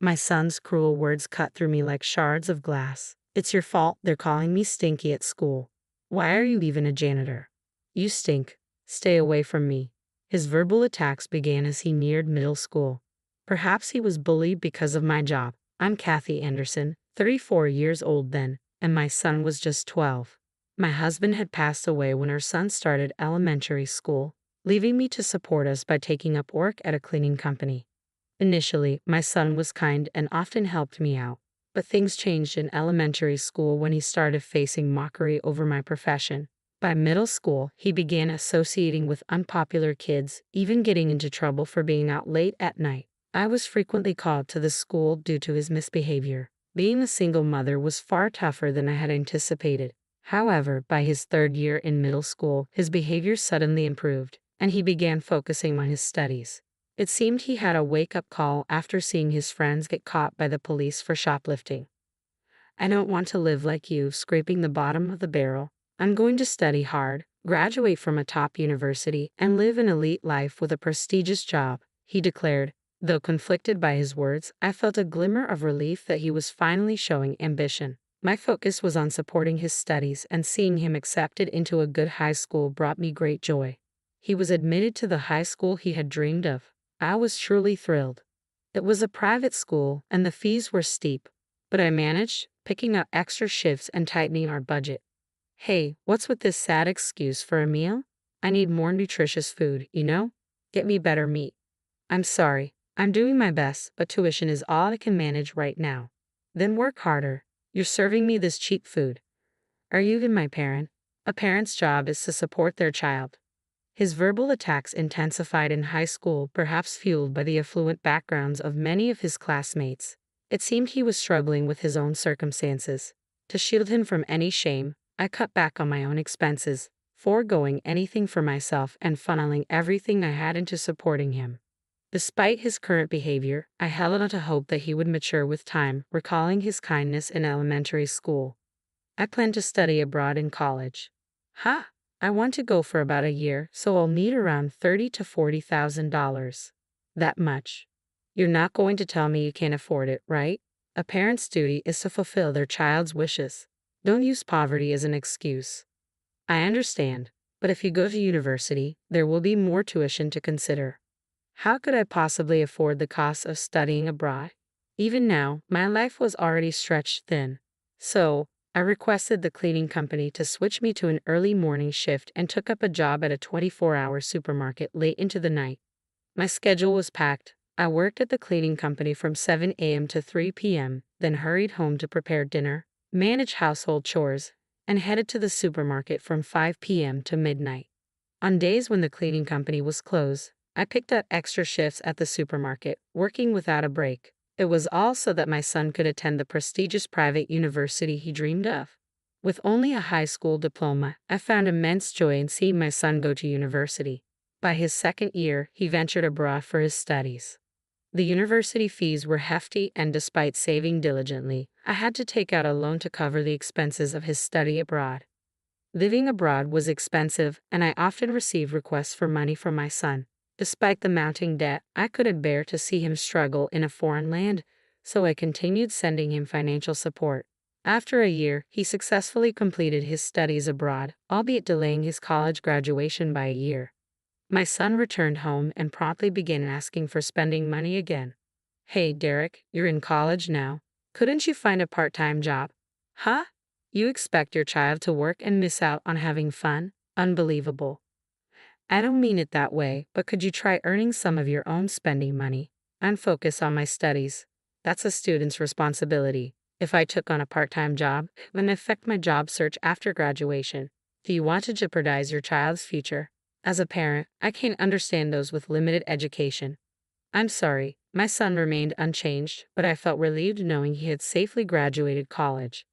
My son's cruel words cut through me like shards of glass. It's your fault they're calling me stinky at school. Why are you even a janitor? You stink. Stay away from me. His verbal attacks began as he neared middle school. Perhaps he was bullied because of my job. I'm Kathy Anderson, 34 years old then, and my son was just 12. My husband had passed away when our son started elementary school, leaving me to support us by taking up work at a cleaning company. Initially, my son was kind and often helped me out, but things changed in elementary school when he started facing mockery over my profession. By middle school, he began associating with unpopular kids, even getting into trouble for being out late at night. I was frequently called to the school due to his misbehavior. Being a single mother was far tougher than I had anticipated. However, by his third year in middle school, his behavior suddenly improved, and he began focusing on his studies. It seemed he had a wake-up call after seeing his friends get caught by the police for shoplifting. I don't want to live like you, scraping the bottom of the barrel. I'm going to study hard, graduate from a top university, and live an elite life with a prestigious job, he declared. Though conflicted by his words, I felt a glimmer of relief that he was finally showing ambition. My focus was on supporting his studies, and seeing him accepted into a good high school brought me great joy. He was admitted to the high school he had dreamed of. I was truly thrilled. It was a private school, and the fees were steep, but I managed, picking up extra shifts and tightening our budget. Hey, what's with this sad excuse for a meal? I need more nutritious food, you know? Get me better meat. I'm sorry. I'm doing my best, but tuition is all I can manage right now. Then work harder. You're serving me this cheap food. Are you even my parent? A parent's job is to support their child. His verbal attacks intensified in high school, perhaps fueled by the affluent backgrounds of many of his classmates. It seemed he was struggling with his own circumstances. To shield him from any shame, I cut back on my own expenses, foregoing anything for myself and funneling everything I had into supporting him. Despite his current behavior, I held on to hope that he would mature with time, recalling his kindness in elementary school. I plan to study abroad in college. I want to go for about a year, so I'll need around $30,000 to $40,000. That much. You're not going to tell me you can't afford it, right? A parent's duty is to fulfill their child's wishes. Don't use poverty as an excuse. I understand, but if you go to university, there will be more tuition to consider. How could I possibly afford the cost of studying abroad? Even now, my life was already stretched thin. So, I requested the cleaning company to switch me to an early morning shift and took up a job at a 24-hour supermarket late into the night. My schedule was packed. I worked at the cleaning company from 7 a.m. to 3 p.m., then hurried home to prepare dinner, manage household chores, and headed to the supermarket from 5 p.m. to midnight. On days when the cleaning company was closed, I picked up extra shifts at the supermarket, working without a break. It was all so that my son could attend the prestigious private university he dreamed of. With only a high school diploma, I found immense joy in seeing my son go to university. By his second year, he ventured abroad for his studies. The university fees were hefty, and despite saving diligently, I had to take out a loan to cover the expenses of his study abroad. Living abroad was expensive, and I often received requests for money from my son. Despite the mounting debt, I couldn't bear to see him struggle in a foreign land, so I continued sending him financial support. After a year, he successfully completed his studies abroad, albeit delaying his college graduation by a year. My son returned home and promptly began asking for spending money again. Hey, Derek, you're in college now. Couldn't you find a part-time job? Huh? You expect your child to work and miss out on having fun? Unbelievable. I don't mean it that way, but could you try earning some of your own spending money? I'm focused on my studies. That's a student's responsibility. If I took on a part-time job, it would affect my job search after graduation. Do you want to jeopardize your child's future? As a parent, I can't understand those with limited education. I'm sorry, my son remained unchanged, but I felt relieved knowing he had safely graduated college.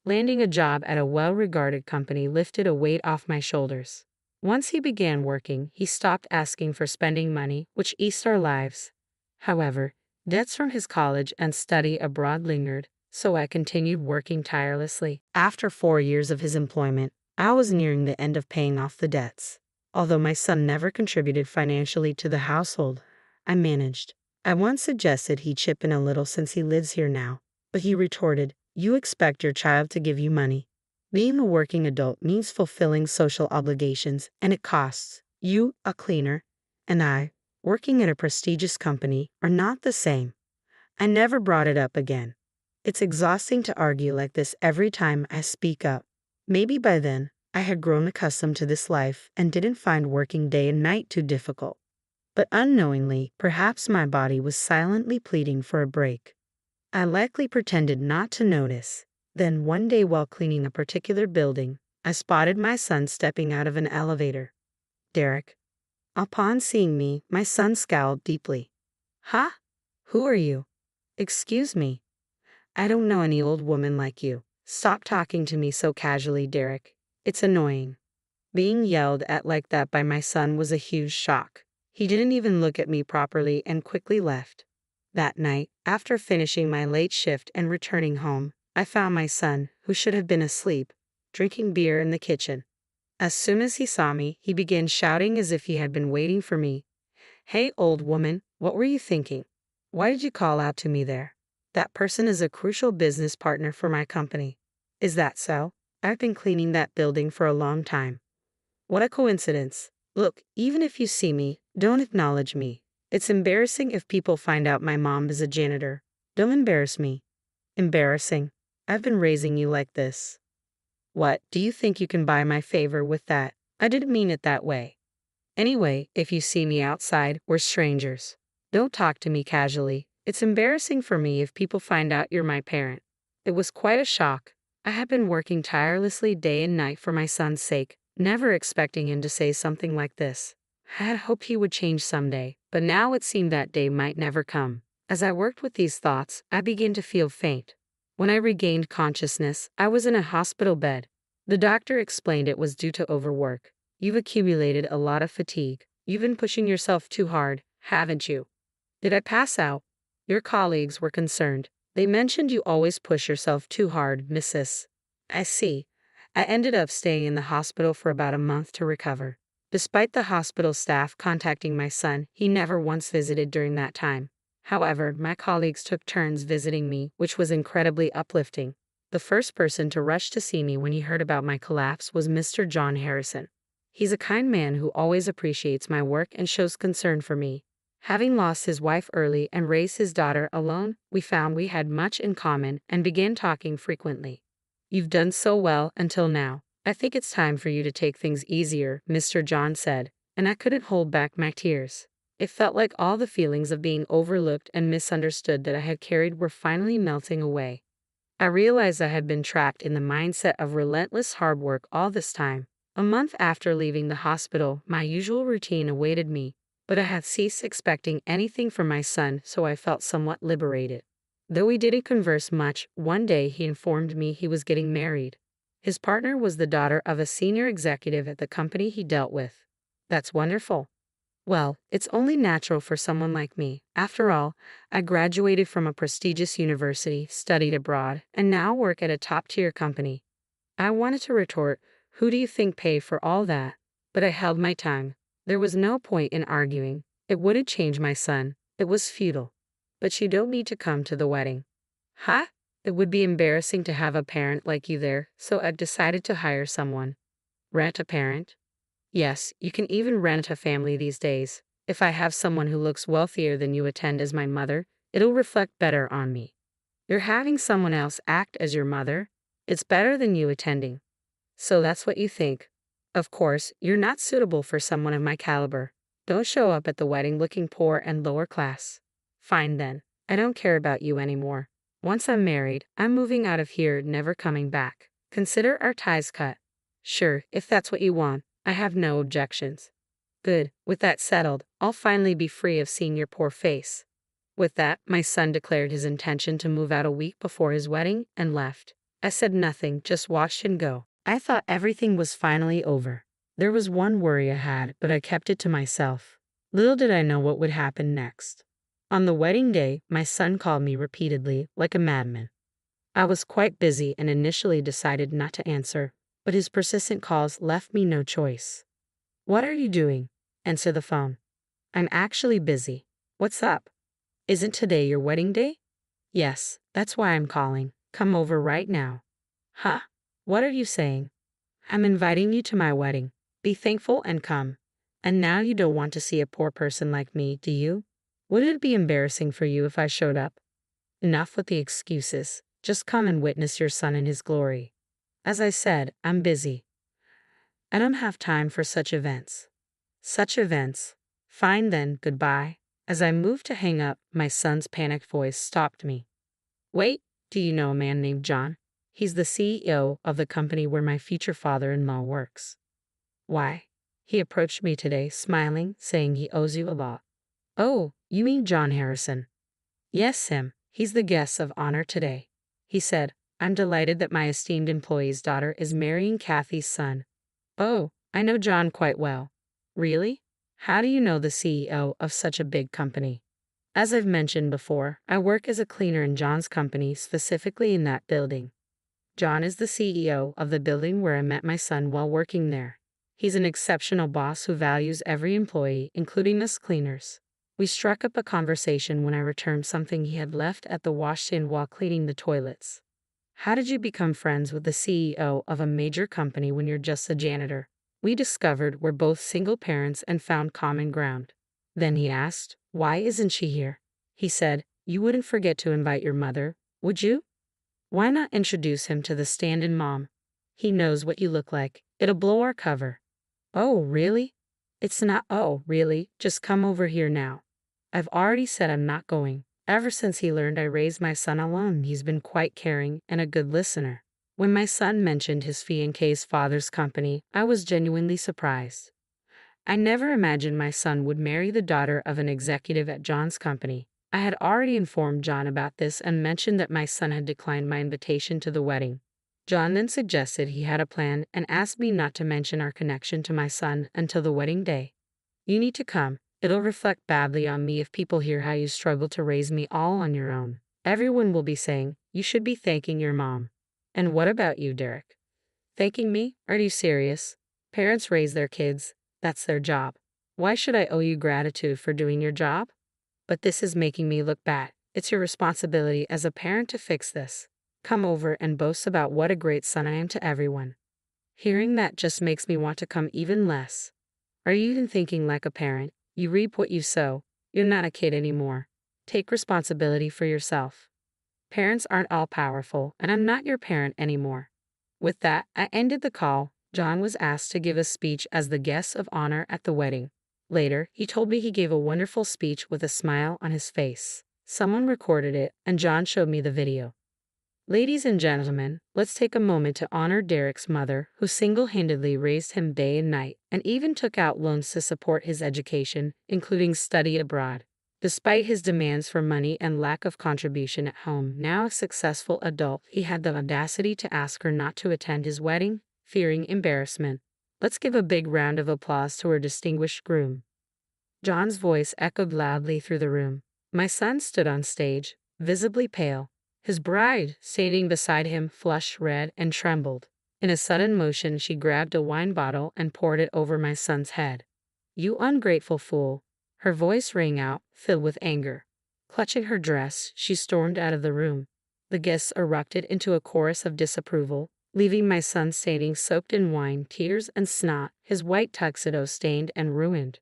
Landing a job at a well-regarded company lifted a weight off my shoulders. Once he began working, he stopped asking for spending money, which eased our lives. However, debts from his college and study abroad lingered, so I continued working tirelessly. After 4 years of his employment, I was nearing the end of paying off the debts. Although my son never contributed financially to the household, I managed. I once suggested he chip in a little since he lives here now, but he retorted, "You expect your child to give you money. Being a working adult means fulfilling social obligations, and it costs. You, a cleaner, and I, working at a prestigious company, are not the same." I never brought it up again. It's exhausting to argue like this every time I speak up. Maybe by then, I had grown accustomed to this life and didn't find working day and night too difficult. But unknowingly, perhaps my body was silently pleading for a break. I likely pretended not to notice. Then one day while cleaning a particular building, I spotted my son stepping out of an elevator. Derek. Upon seeing me, my son scowled deeply. "Huh? Who are you?" "Excuse me. I don't know any old woman like you. Stop talking to me so casually, Derek. It's annoying." Being yelled at like that by my son was a huge shock. He didn't even look at me properly and quickly left. That night, after finishing my late shift and returning home, I found my son, who should have been asleep, drinking beer in the kitchen. As soon as he saw me, he began shouting as if he had been waiting for me. "Hey, old woman, what were you thinking? Why did you call out to me there? That person is a crucial business partner for my company." "Is that so? I've been cleaning that building for a long time." "What a coincidence. Look, even if you see me, don't acknowledge me. It's embarrassing if people find out my mom is a janitor. Don't embarrass me." "Embarrassing? I've been raising you like this." "What, do you think you can buy my favor with that? I didn't mean it that way. Anyway, if you see me outside, we're strangers. Don't talk to me casually. It's embarrassing for me if people find out you're my parent." It was quite a shock. I had been working tirelessly day and night for my son's sake, never expecting him to say something like this. I had hoped he would change someday, but now it seemed that day might never come. As I worked with these thoughts, I began to feel faint. When I regained consciousness, I was in a hospital bed. The doctor explained it was due to overwork. "You've accumulated a lot of fatigue. You've been pushing yourself too hard, haven't you?" Did I pass out? Your colleagues were concerned. They mentioned you always push yourself too hard, Mrs. I see. I ended up staying in the hospital for about a month to recover. Despite the hospital staff contacting my son, he never once visited during that time. However, my colleagues took turns visiting me, which was incredibly uplifting. The first person to rush to see me when he heard about my collapse was Mr. John Harrison. He's a kind man who always appreciates my work and shows concern for me. Having lost his wife early and raised his daughter alone, we found we had much in common and began talking frequently. "You've done so well until now. I think it's time for you to take things easier," Mr. John said, and I couldn't hold back my tears. It felt like all the feelings of being overlooked and misunderstood that I had carried were finally melting away. I realized I had been trapped in the mindset of relentless hard work all this time. A month after leaving the hospital, my usual routine awaited me, but I had ceased expecting anything from my son, so I felt somewhat liberated. Though we didn't converse much, one day he informed me he was getting married. His partner was the daughter of a senior executive at the company he dealt with. "That's wonderful." "Well, it's only natural for someone like me. After all, I graduated from a prestigious university, studied abroad, and now work at a top-tier company." I wanted to retort, "Who do you think paid for all that?" But I held my tongue. There was no point in arguing. It wouldn't change my son. It was futile. "But you don't need to come to the wedding." "Huh? It would be embarrassing to have a parent like you there, so I've decided to hire someone." "Rent a parent?" "Yes, you can even rent a family these days. If I have someone who looks wealthier than you attend as my mother, it'll reflect better on me." "You're having someone else act as your mother? It's better than you attending." "So that's what you think. Of course, you're not suitable for someone of my caliber. Don't show up at the wedding looking poor and lower class." "Fine then. I don't care about you anymore. Once I'm married, I'm moving out of here, never coming back. Consider our ties cut." "Sure, if that's what you want. I have no objections." "Good. With that settled, I'll finally be free of seeing your poor face." With that, my son declared his intention to move out a week before his wedding and left. I said nothing, just watched him go. I thought everything was finally over. There was one worry I had, but I kept it to myself. Little did I know what would happen next. On the wedding day, my son called me repeatedly, like a madman. I was quite busy and initially decided not to answer, but his persistent calls left me no choice. "What are you doing?" "Answer the phone." "I'm actually busy." "What's up?" Isn't today your wedding day? Yes, that's why I'm calling. Come over right now. Huh? What are you saying? I'm inviting you to my wedding. Be thankful and come. And now you don't want to see a poor person like me, do you? Would it be embarrassing for you if I showed up? Enough with the excuses. Just come and witness your son in his glory. As I said, I'm busy. I don't have time for such events. Such events. Fine then, goodbye. As I moved to hang up, my son's panicked voice stopped me. Wait, do you know a man named John? He's the CEO of the company where my future father-in-law works. Why? He approached me today, smiling, saying he owes you a lot. Oh, you mean John Harrison? Yes, him. He's the guest of honor today. He said, I'm delighted that my esteemed employee's daughter is marrying Kathy's son. Oh, I know John quite well. Really? How do you know the CEO of such a big company? As I've mentioned before, I work as a cleaner in John's company, specifically in that building. John is the CEO of the building where I met my son while working there. He's an exceptional boss who values every employee, including us cleaners. We struck up a conversation when I returned something he had left at the washstand while cleaning the toilets. How did you become friends with the CEO of a major company when you're just a janitor? We discovered we're both single parents and found common ground. Then he asked, why isn't she here? He said, you wouldn't forget to invite your mother, would you? Why not introduce him to the stand-in mom? He knows what you look like. It'll blow our cover. Oh, really? It's not, oh, really, just come over here now. I've already said I'm not going. Ever since he learned I raised my son alone, he's been quite caring and a good listener. When my son mentioned his fiancé's father's company, I was genuinely surprised. I never imagined my son would marry the daughter of an executive at John's company. I had already informed John about this and mentioned that my son had declined my invitation to the wedding. John then suggested he had a plan and asked me not to mention our connection to my son until the wedding day. You need to come. It'll reflect badly on me if people hear how you struggled to raise me all on your own. Everyone will be saying, you should be thanking your mom. And what about you, Derek? Thanking me? Are you serious? Parents raise their kids. That's their job. Why should I owe you gratitude for doing your job? But this is making me look bad. It's your responsibility as a parent to fix this. Come over and boast about what a great son I am to everyone. Hearing that just makes me want to come even less. Are you even thinking like a parent? You reap what you sow. You're not a kid anymore. Take responsibility for yourself. Parents aren't all powerful, and I'm not your parent anymore. With that, I ended the call. John was asked to give a speech as the guest of honor at the wedding. Later, he told me he gave a wonderful speech with a smile on his face. Someone recorded it, and John showed me the video. Ladies and gentlemen, let's take a moment to honor Derek's mother, who single-handedly raised him day and night, and even took out loans to support his education, including study abroad. Despite his demands for money and lack of contribution at home, now a successful adult, he had the audacity to ask her not to attend his wedding, fearing embarrassment. Let's give a big round of applause to our distinguished groom. John's voice echoed loudly through the room. My son stood on stage, visibly pale. His bride, standing beside him, flushed red and trembled. In a sudden motion, she grabbed a wine bottle and poured it over my son's head. You ungrateful fool. Her voice rang out, filled with anger. Clutching her dress, she stormed out of the room. The guests erupted into a chorus of disapproval, leaving my son standing soaked in wine, tears, and snot, his white tuxedo stained and ruined.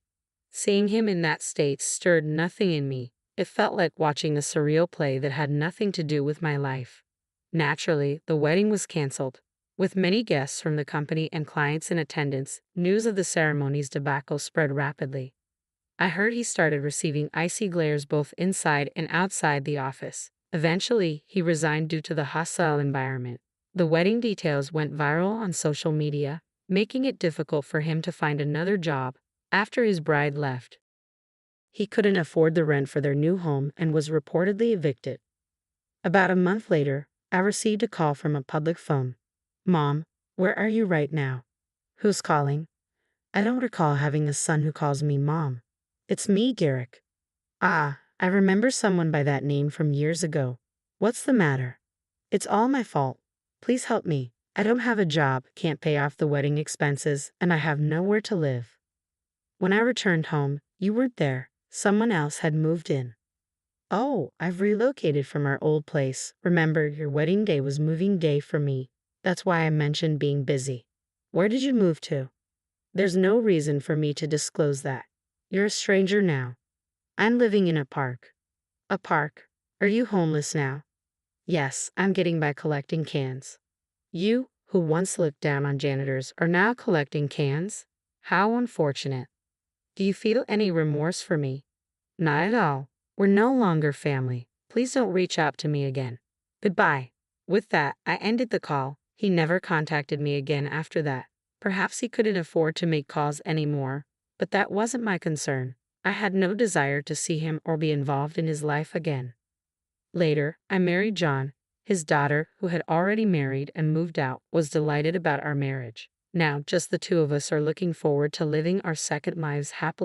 Seeing him in that state stirred nothing in me. It felt like watching a surreal play that had nothing to do with my life. Naturally, the wedding was canceled. With many guests from the company and clients in attendance, news of the ceremony's debacle spread rapidly. I heard he started receiving icy glares both inside and outside the office. Eventually, he resigned due to the hostile environment. The wedding details went viral on social media, making it difficult for him to find another job after his bride left. He couldn't afford the rent for their new home and was reportedly evicted. About a month later, I received a call from a public phone. Mom, where are you right now? Who's calling? I don't recall having a son who calls me Mom. It's me, Derek. Ah, I remember someone by that name from years ago. What's the matter? It's all my fault. Please help me. I don't have a job, can't pay off the wedding expenses, and I have nowhere to live. When I returned home, you weren't there. Someone else had moved in. Oh, I've relocated from our old place. Remember, your wedding day was moving day for me. That's why I mentioned being busy. Where did you move to? There's no reason for me to disclose that. You're a stranger now. I'm living in a park. A park? Are you homeless now? Yes, I'm getting by collecting cans. You, who once looked down on janitors, are now collecting cans? How unfortunate. Do you feel any remorse for me? Not at all. We're no longer family. Please don't reach out to me again. Goodbye. With that, I ended the call. He never contacted me again after that. Perhaps he couldn't afford to make calls anymore, but that wasn't my concern. I had no desire to see him or be involved in his life again. Later, I married John. His daughter, who had already married and moved out, was delighted about our marriage. Now, just the two of us are looking forward to living our second lives happily.